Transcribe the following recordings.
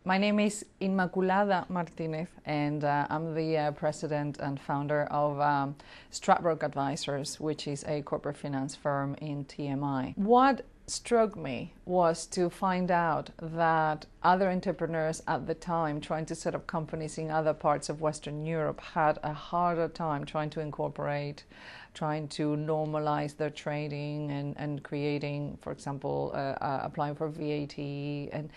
My name is Inmaculada Martinez, and I'm the president and founder of Stratbroke Advisors, which is a corporate finance firm in TMI. What struck me was to find out that other entrepreneurs at the time trying to set up companies in other parts of Western Europe had a harder time trying to incorporate, trying to normalize their trading and creating, for example, applying for VAT. And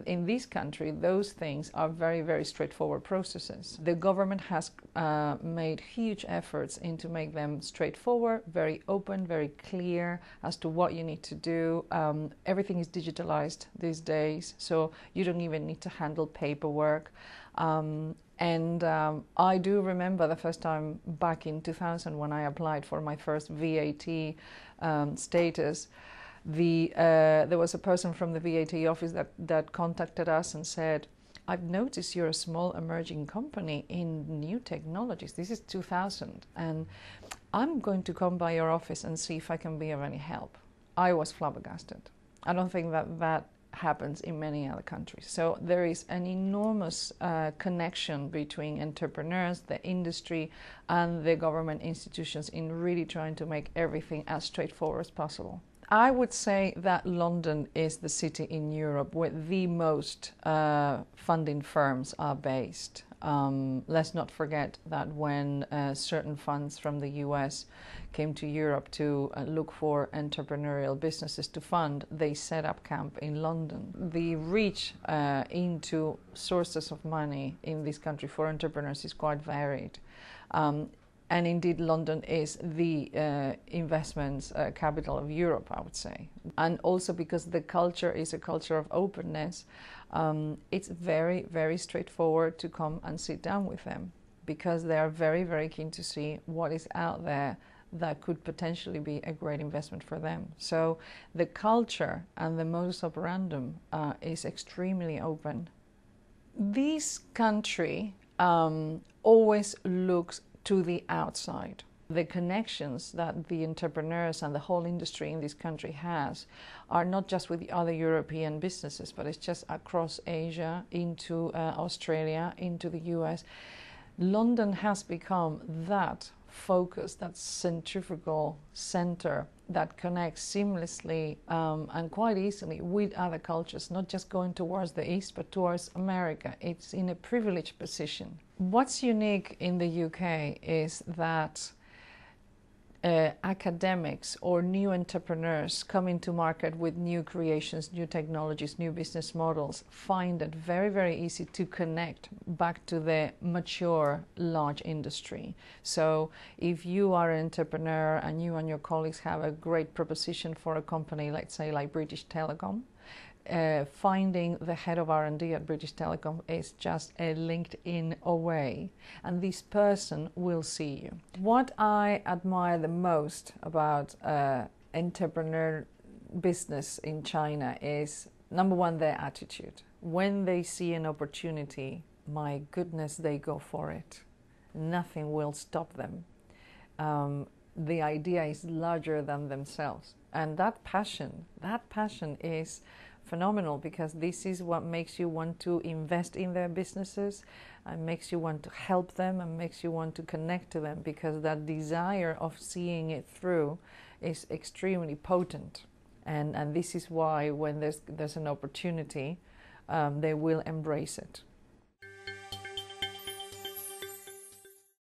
in this country, those things are very, very straightforward processes. The government has made huge efforts into make them straightforward, very open, very clear as to what you need to do. Everything is digitalized these days, so you don't even need to handle paperwork. I do remember the first time back in 2000 when I applied for my first VAT status. There was a person from the VAT office that contacted us and said, "I've noticed you're a small emerging company in new technologies. This is 2000, and I'm going to come by your office and see if I can be of any help." I was flabbergasted. I don't think that happens in many other countries. So there is an enormous connection between entrepreneurs, the industry, and the government institutions in really trying to make everything as straightforward as possible. I would say that London is the city in Europe where the most funding firms are based. Let's not forget that when certain funds from the US came to Europe to look for entrepreneurial businesses to fund, they set up camp in London. The reach into sources of money in this country for entrepreneurs is quite varied. And indeed, London is the investments capital of Europe, I would say. And also because the culture is a culture of openness, it's very, very straightforward to come and sit down with them because they are very, very keen to see what is out there that could potentially be a great investment for them. So the culture and the modus operandum is extremely open. This country always looks to the outside. The connections that the entrepreneurs and the whole industry in this country has are not just with the other European businesses, but it's just across Asia, into Australia, into the US. London has become that focus, that centrifugal center that connects seamlessly and quite easily with other cultures, not just going towards the East, but towards America. It's in a privileged position. What's unique in the UK is that academics or new entrepreneurs coming to market with new creations, new technologies, new business models find it very, very easy to connect back to the mature large industry. So if you are an entrepreneur and you and your colleagues have a great proposition for a company, let's say like British Telecom, finding the head of R&D at British Telecom is just a LinkedIn away, and this person will see you. What I admire the most about entrepreneur business in China is, number one, their attitude. When they see an opportunity, my goodness, they go for it. Nothing will stop them. The idea is larger than themselves, and that passion is phenomenal, because this is what makes you want to invest in their businesses and makes you want to help them and makes you want to connect to them, because that desire of seeing it through is extremely potent. And this is why when there's an opportunity, they will embrace it.